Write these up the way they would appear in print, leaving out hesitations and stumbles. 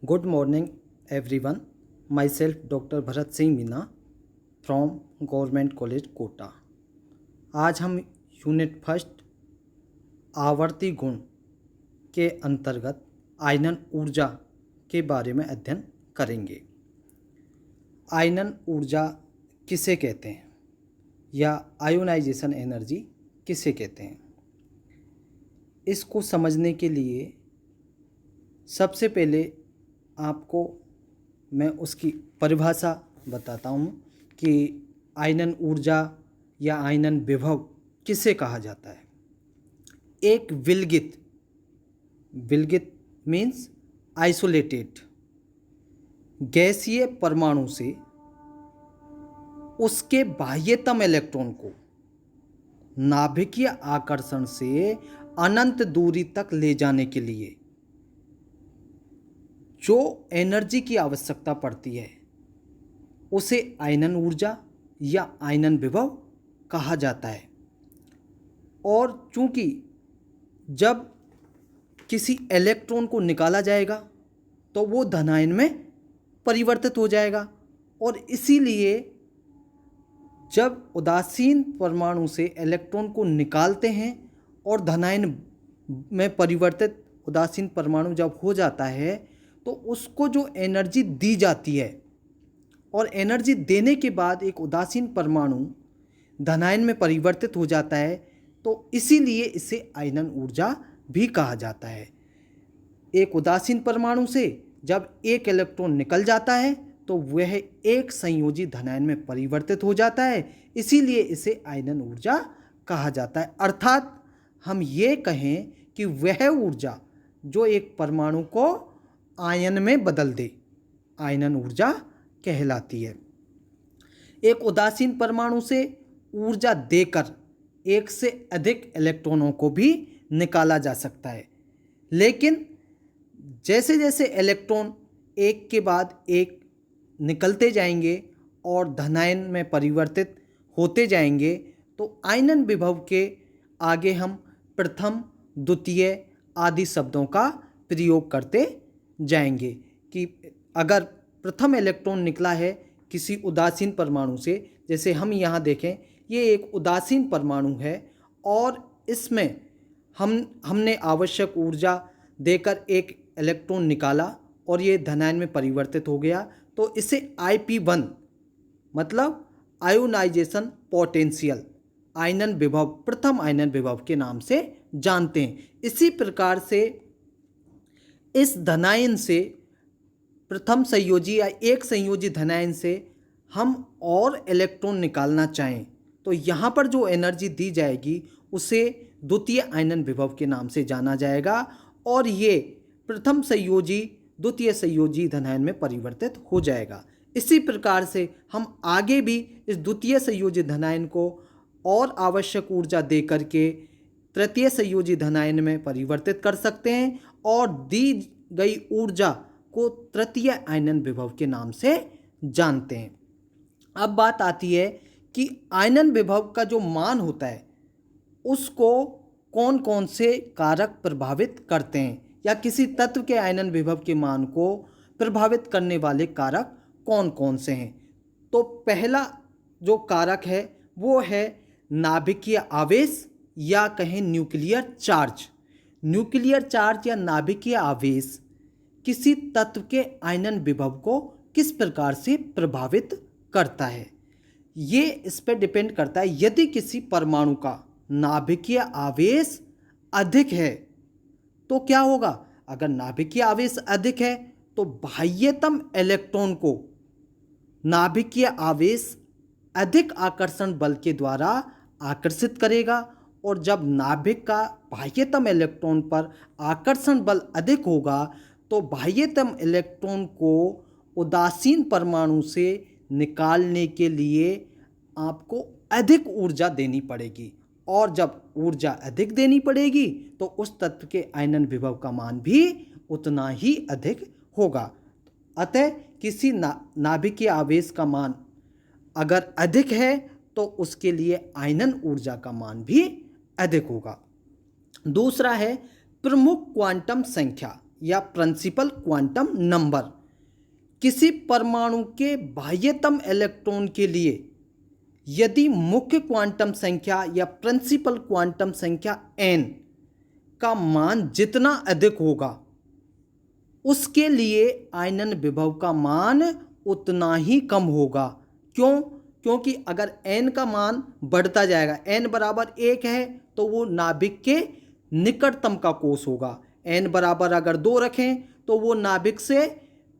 Good morning, everyone. Myself, Dr. Bharat Singh Meena from government college Kota. आज हम unit first आवर्ती गुण के अंतर्गत आयनन ऊर्जा के बारे में अध्ययन करेंगे। आयनन ऊर्जा किसे कहते हैं या आयोनाइजेशन एनर्जी किसे कहते हैं, इसको समझने के लिए सबसे पहले आपको मैं उसकी परिभाषा बताता हूँ कि आयनन ऊर्जा या आयनन विभव किसे कहा जाता है। एक विलगित मीन्स आइसोलेटेड गैसीय परमाणु से उसके बाह्यतम इलेक्ट्रॉन को नाभिकीय आकर्षण से अनंत दूरी तक ले जाने के लिए जो एनर्जी की आवश्यकता पड़ती है उसे आयनन ऊर्जा या आयनन विभव कहा जाता है। और चूंकि जब किसी इलेक्ट्रॉन को निकाला जाएगा तो वो धनायन में परिवर्तित हो जाएगा, और इसीलिए जब उदासीन परमाणु से इलेक्ट्रॉन को निकालते हैं और धनायन में परिवर्तित उदासीन परमाणु जब हो जाता है तो उसको जो एनर्जी दी जाती है, और एनर्जी देने के बाद एक उदासीन परमाणु धनायन में परिवर्तित हो जाता है, तो इसीलिए इसे आयनन ऊर्जा भी कहा जाता है। एक उदासीन परमाणु से जब एक इलेक्ट्रॉन निकल जाता है तो वह एक संयोजी धनायन में परिवर्तित हो जाता है, इसीलिए इसे आयनन ऊर्जा कहा जाता है। अर्थात हम ये कहें कि वह ऊर्जा जो एक परमाणु को आयन में बदल दे, आयनन ऊर्जा कहलाती है। एक उदासीन परमाणु से ऊर्जा देकर एक से अधिक इलेक्ट्रॉनों को भी निकाला जा सकता है, लेकिन जैसे जैसे इलेक्ट्रॉन एक के बाद एक निकलते जाएंगे और धनायन में परिवर्तित होते जाएंगे तो आयनन विभव के आगे हम प्रथम, द्वितीय आदि शब्दों का प्रयोग करते जाएंगे कि अगर प्रथम इलेक्ट्रॉन निकला है किसी उदासीन परमाणु से, जैसे हम यहाँ देखें ये एक उदासीन परमाणु है और इसमें हमने आवश्यक ऊर्जा देकर एक इलेक्ट्रॉन निकाला और ये धनायन में परिवर्तित हो गया, तो इसे IP1 मतलब आयोनाइजेशन पोटेंशियल आयनन विभव, प्रथम आयनन विभव के नाम से जानते हैं। इसी प्रकार से इस धनायन से प्रथम संयोजी या एक संयोजी धनायन से हम और इलेक्ट्रॉन निकालना चाहें तो यहाँ पर जो एनर्जी दी जाएगी उसे द्वितीय आयनन विभव के नाम से जाना जाएगा, और ये प्रथम संयोजी द्वितीय संयोजी धनायन में परिवर्तित हो जाएगा। इसी प्रकार से हम आगे भी इस द्वितीय संयोजी धनायन को और आवश्यक ऊर्जा दे करके तृतीय संयोजी धनायन में परिवर्तित कर सकते हैं और दी गई ऊर्जा को तृतीय आयनन विभव के नाम से जानते हैं। अब बात आती है कि आयनन विभव का जो मान होता है उसको कौन कौन से कारक प्रभावित करते हैं, या किसी तत्व के आयनन विभव के मान को प्रभावित करने वाले कारक कौन कौन से हैं। तो पहला जो कारक है वो है नाभिकीय आवेश या कहें न्यूक्लियर चार्ज। न्यूक्लियर चार्ज या नाभिकीय आवेश किसी तत्व के आयनन विभव को किस प्रकार से प्रभावित करता है, ये इस पर डिपेंड करता है। यदि किसी परमाणु का नाभिकीय आवेश अधिक है तो क्या होगा, अगर नाभिकीय आवेश अधिक है तो बाह्यतम इलेक्ट्रॉन को नाभिकीय आवेश अधिक आकर्षण बल के द्वारा आकर्षित करेगा, और जब नाभिक का बाह्यतम इलेक्ट्रॉन पर आकर्षण बल अधिक होगा तो बाह्यतम इलेक्ट्रॉन को उदासीन परमाणु से निकालने के लिए आपको अधिक ऊर्जा देनी पड़ेगी, और जब ऊर्जा अधिक देनी पड़ेगी तो उस तत्व के आयनन विभव का मान भी उतना ही अधिक होगा। अतः किसी नाभिकीय आवेश का मान अगर अधिक है तो उसके लिए आयनन ऊर्जा का मान भी अधिक होगा। दूसरा है प्रमुख क्वांटम संख्या या प्रिंसिपल क्वांटम नंबर। किसी परमाणु के बाह्यतम इलेक्ट्रॉन के लिए यदि मुख्य क्वांटम संख्या या प्रिंसिपल क्वांटम संख्या n का मान जितना अधिक होगा, उसके लिए आयनन विभव का मान उतना ही कम होगा। क्यों? क्योंकि अगर n का मान बढ़ता जाएगा, n बराबर 1 है तो वो नाभिक के निकटतम का कोष होगा। n बराबर अगर 2 रखें तो वो नाभिक से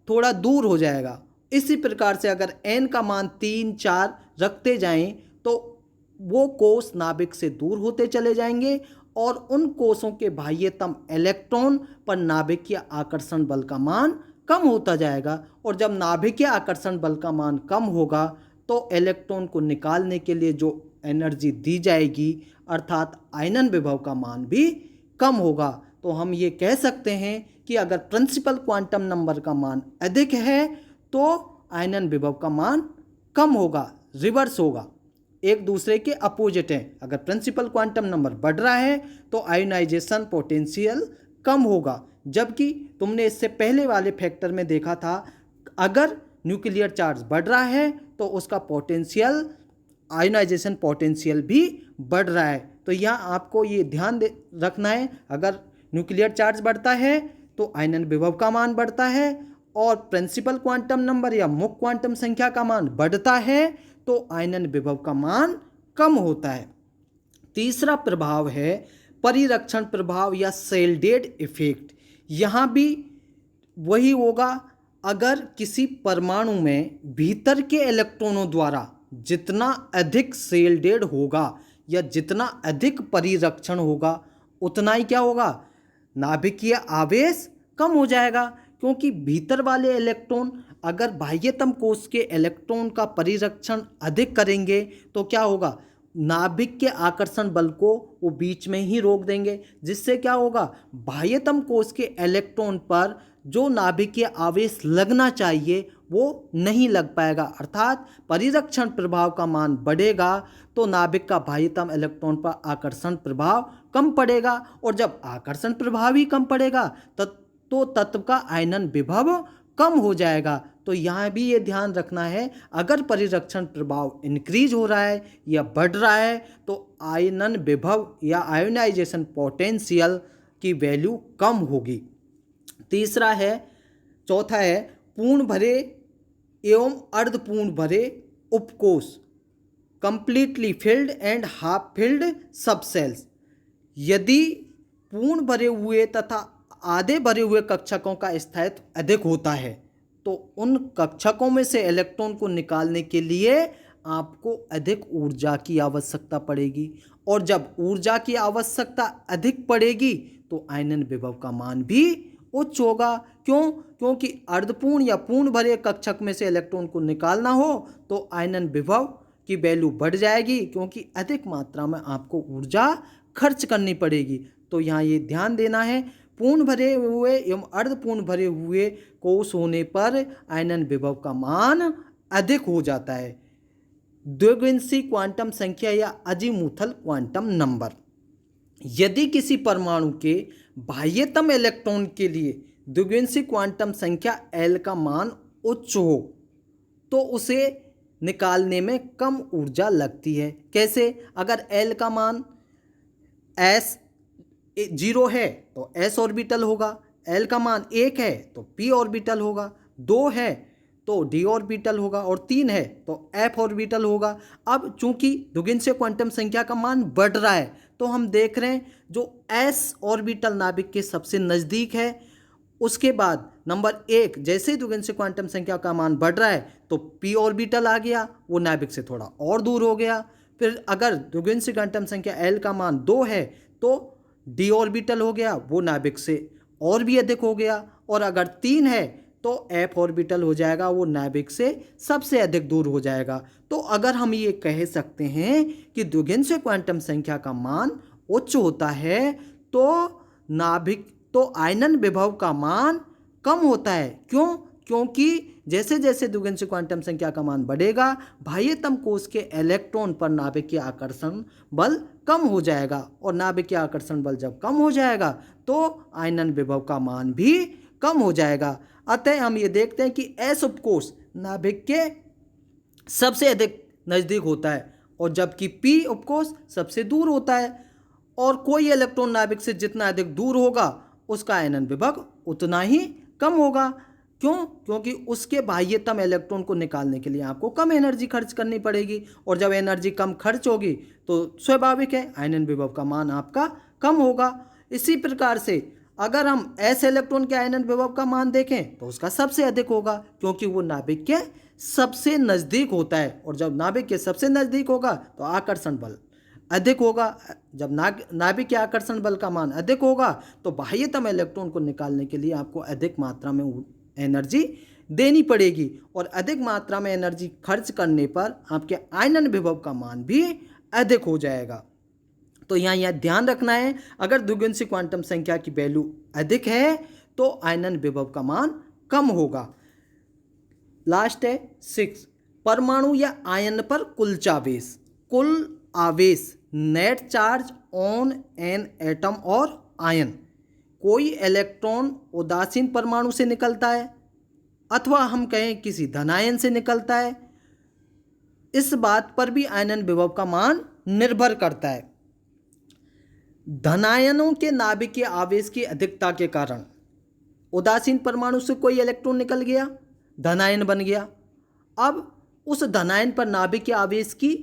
थोड़ा दूर हो जाएगा। इसी प्रकार से अगर n का मान 3, 4 रखते जाएं तो वो कोष नाभिक से दूर होते चले जाएंगे और उन कोषों के बाह्यतम इलेक्ट्रॉन पर नाभिकीय आकर्षण बल का मान कम होता जाएगा। और जब नाभिकीय आकर्षण बल का मान कम होगा तो इलेक्ट्रॉन को निकालने के लिए जो एनर्जी दी जाएगी अर्थात आयनन विभव का मान भी कम होगा। तो हम ये कह सकते हैं कि अगर प्रिंसिपल क्वांटम नंबर का मान अधिक है तो आयनन विभव का मान कम होगा, रिवर्स होगा, एक दूसरे के अपोजिट हैं। अगर प्रिंसिपल क्वांटम नंबर बढ़ रहा है तो आयोनाइजेशन पोटेंशियल कम होगा। जबकि तुमने इससे पहले वाले फैक्टर में देखा था अगर न्यूक्लियर चार्ज बढ़ रहा है तो उसका पोटेंशियल, आयोनाइजेशन पोटेंशियल भी बढ़ रहा है। तो यहाँ आपको ये ध्यान रखना है, अगर न्यूक्लियर चार्ज बढ़ता है तो आयनन विभव का मान बढ़ता है और प्रिंसिपल क्वांटम नंबर या मुख्य क्वांटम संख्या का मान बढ़ता है तो आयनन विभव का मान कम होता है। तीसरा प्रभाव है परिरक्षण प्रभाव या सेल डेड इफेक्ट। यहाँ भी वही होगा, अगर किसी परमाणु में भीतर के इलेक्ट्रॉनों द्वारा जितना अधिक सेल डेड होगा या जितना अधिक परिरक्षण होगा उतना ही क्या होगा, नाभिकीय आवेश कम हो जाएगा। क्योंकि भीतर वाले इलेक्ट्रॉन अगर बाह्यतम कोष के इलेक्ट्रॉन का परिरक्षण अधिक करेंगे तो क्या होगा, नाभिक के आकर्षण बल को वो बीच में ही रोक देंगे, जिससे क्या होगा, बाह्यतम कोष के इलेक्ट्रॉन पर जो नाभिकीय आवेश लगना चाहिए वो नहीं लग पाएगा। अर्थात परिरक्षण प्रभाव का मान बढ़ेगा तो नाभिक का बाह्यतम इलेक्ट्रॉन पर आकर्षण प्रभाव कम पड़ेगा और जब आकर्षण प्रभाव ही कम पड़ेगा तो तत्व का आयनन विभव कम हो जाएगा। तो यहाँ भी ये ध्यान रखना है, अगर परिरक्षण प्रभाव इंक्रीज हो रहा है या बढ़ रहा है तो आयनन विभव या आयोनाइजेशन पोटेंशियल की वैल्यू कम होगी। चौथा है पूर्ण भरे एवं अर्धपूर्ण भरे उपकोष, completely filled and half filled subshells. यदि पूर्ण भरे हुए तथा आधे भरे हुए कक्षकों का स्थायित्व अधिक होता है तो उन कक्षकों में से इलेक्ट्रॉन को निकालने के लिए आपको अधिक ऊर्जा की आवश्यकता पड़ेगी और जब ऊर्जा की आवश्यकता अधिक पड़ेगी तो आयनन विभव का मान भी उच्च होगा। क्यों? क्योंकि अर्धपूर्ण या पूर्ण भरे कक्षक में से इलेक्ट्रॉन को निकालना हो तो आयनन विभव की वैल्यू बढ़ जाएगी क्योंकि अधिक मात्रा में आपको ऊर्जा खर्च करनी पड़ेगी। तो यहाँ ये ध्यान देना है, पूर्ण भरे हुए एवं अर्धपूर्ण भरे हुए कोष होने पर आयनन विभव का मान अधिक हो जाता है। द्विगिंसी क्वांटम संख्या या अजीमुथल क्वांटम नंबर। यदि किसी परमाणु के बाह्यतम इलेक्ट्रॉन के लिए द्विगिंसी क्वांटम संख्या L का मान उच्च हो तो उसे निकालने में कम ऊर्जा लगती है। कैसे? अगर L का मान S 0 है तो S ऑर्बिटल होगा, L का मान 1 है तो P ऑर्बिटल होगा, 2 है तो D ऑर्बिटल होगा और 3 है तो F ऑर्बिटल होगा। अब चूंकि द्विगिंसीय क्वांटम संख्या का मान बढ़ रहा है तो हम देख रहे हैं जो S ऑर्बिटल नाभिक के सबसे नज़दीक है, उसके बाद नंबर 1 जैसे ही द्विगिंसीय क्वांटम संख्या का मान बढ़ रहा है तो P ऑर्बिटल आ गया, वो नाभिक से थोड़ा और दूर हो गया। फिर अगर द्विगिंसीय क्वांटम संख्या L का मान 2 है तो D ऑर्बिटल हो गया, वो नाभिक से और भी अधिक हो गया, और अगर 3 है तो F ऑर्बिटल हो जाएगा, वो नाभिक से सबसे अधिक दूर हो जाएगा। तो अगर हम ये कह सकते हैं कि द्विगिंसीय क्वांटम संख्या का मान उच्च होता है तो आयनन विभव का मान कम होता है। क्यों? क्योंकि जैसे जैसे द्विगिंसीय क्वांटम संख्या का मान बढ़ेगा बाह्यतम कोष के इलेक्ट्रॉन पर नाभिकीय आकर्षण बल कम हो जाएगा, और नाभिकीय आकर्षण बल जब कम हो जाएगा तो आयनन विभव का मान भी कम हो जाएगा। अतः हम ये देखते हैं कि एस उपकोष नाभिक के सबसे अधिक नज़दीक होता है और जबकि पी उपकोष सबसे दूर होता है, और कोई इलेक्ट्रॉन नाभिक से जितना अधिक दूर होगा उसका आयनन विभव उतना ही कम होगा। क्यों? क्योंकि उसके बाह्यतम इलेक्ट्रॉन को निकालने के लिए आपको कम एनर्जी खर्च करनी पड़ेगी, और जब एनर्जी कम खर्च होगी तो स्वाभाविक है आयनन विभव का मान आपका कम होगा। इसी प्रकार से अगर हम एस इलेक्ट्रॉन के आयनन विभव का मान देखें तो उसका सबसे अधिक होगा, क्योंकि वो नाभिक के सबसे नज़दीक होता है, और जब नाभिक के सबसे नज़दीक होगा तो आकर्षण बल अधिक होगा। जब नाभिक के आकर्षण बल का मान अधिक होगा तो बाह्यतम इलेक्ट्रॉन को निकालने के लिए आपको अधिक मात्रा में एनर्जी देनी पड़ेगी, और अधिक मात्रा में एनर्जी खर्च करने पर आपके आयनन विभव का मान भी अधिक हो जाएगा। तो यहाँ ध्यान रखना है, अगर द्विगुणित क्वांटम संख्या की वैल्यू अधिक है तो आयनन विभव का मान कम होगा। लास्ट है 6, परमाणु या आयन पर कुल आवेश। कुल आवेश net charge on an atom और आयन। कोई इलेक्ट्रॉन उदासीन परमाणु से निकलता है अथवा हम कहें किसी धनायन से निकलता है, इस बात पर भी आयनन विभव का मान निर्भर करता है। धनायनों के नाभिकीय आवेश की अधिकता के कारण उदासीन परमाणु से कोई इलेक्ट्रॉन निकल गया, धनायन बन गया। अब उस धनायन पर नाभिकीय आवेश की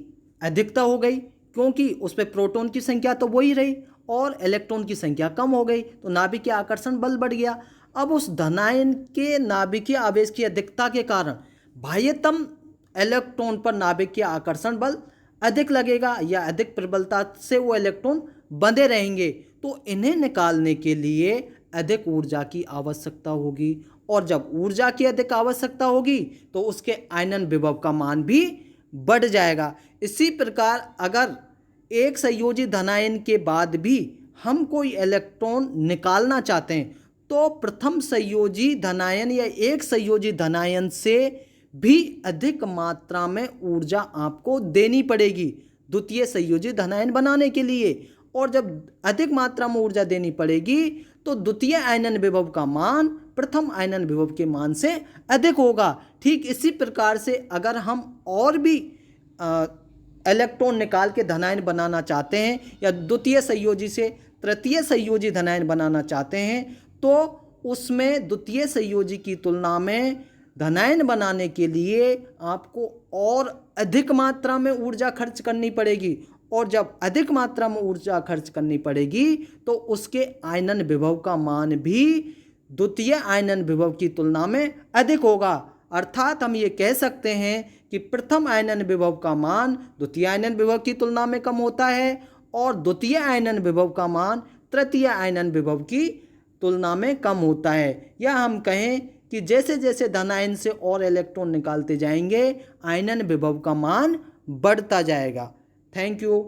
अधिकता हो गई, क्योंकि उसमें प्रोटॉन की संख्या तो वही रही और इलेक्ट्रॉन की संख्या कम हो गई, तो नाभिकीय आकर्षण बल बढ़ गया। अब उस धनायन के नाभिकीय आवेश की अधिकता के कारण बाह्यतम इलेक्ट्रॉन पर नाभिकीय आकर्षण बल अधिक लगेगा या अधिक प्रबलता से वो इलेक्ट्रॉन बंधे रहेंगे, तो इन्हें निकालने के लिए अधिक ऊर्जा की आवश्यकता होगी, और जब ऊर्जा की अधिक आवश्यकता होगी तो उसके आयनन विभव का मान भी बढ़ जाएगा। इसी प्रकार अगर एक संयोजी धनायन के बाद भी हम कोई इलेक्ट्रॉन निकालना चाहते हैं तो प्रथम संयोजी धनायन या एक संयोजी धनायन से भी अधिक मात्रा में ऊर्जा आपको देनी पड़ेगी द्वितीय संयोजी धनायन बनाने के लिए, और जब अधिक मात्रा में ऊर्जा देनी पड़ेगी तो द्वितीय आयनन विभव का मान प्रथम आयनन विभव के मान से अधिक होगा। ठीक इसी प्रकार से अगर हम और भी इलेक्ट्रॉन निकाल के धनायन बनाना चाहते हैं या द्वितीय संयोजी से तृतीय संयोजी धनायन बनाना चाहते हैं तो उसमें द्वितीय संयोजी की तुलना में धनायन बनाने के लिए आपको और अधिक मात्रा में ऊर्जा खर्च करनी पड़ेगी, और जब अधिक मात्रा में ऊर्जा खर्च करनी पड़ेगी तो उसके आयनन विभव का मान भी द्वितीय आयनन विभव की तुलना में अधिक होगा। अर्थात हम ये कह सकते हैं कि प्रथम आयनन विभव का मान द्वितीय आयनन विभव की तुलना में कम होता है और द्वितीय आयनन विभव का मान तृतीय आयनन विभव की तुलना में कम होता है। या हम कहें कि जैसे जैसे धनायन से और इलेक्ट्रॉन निकालते जाएंगे आयनन विभव का मान बढ़ता जाएगा। Thank you.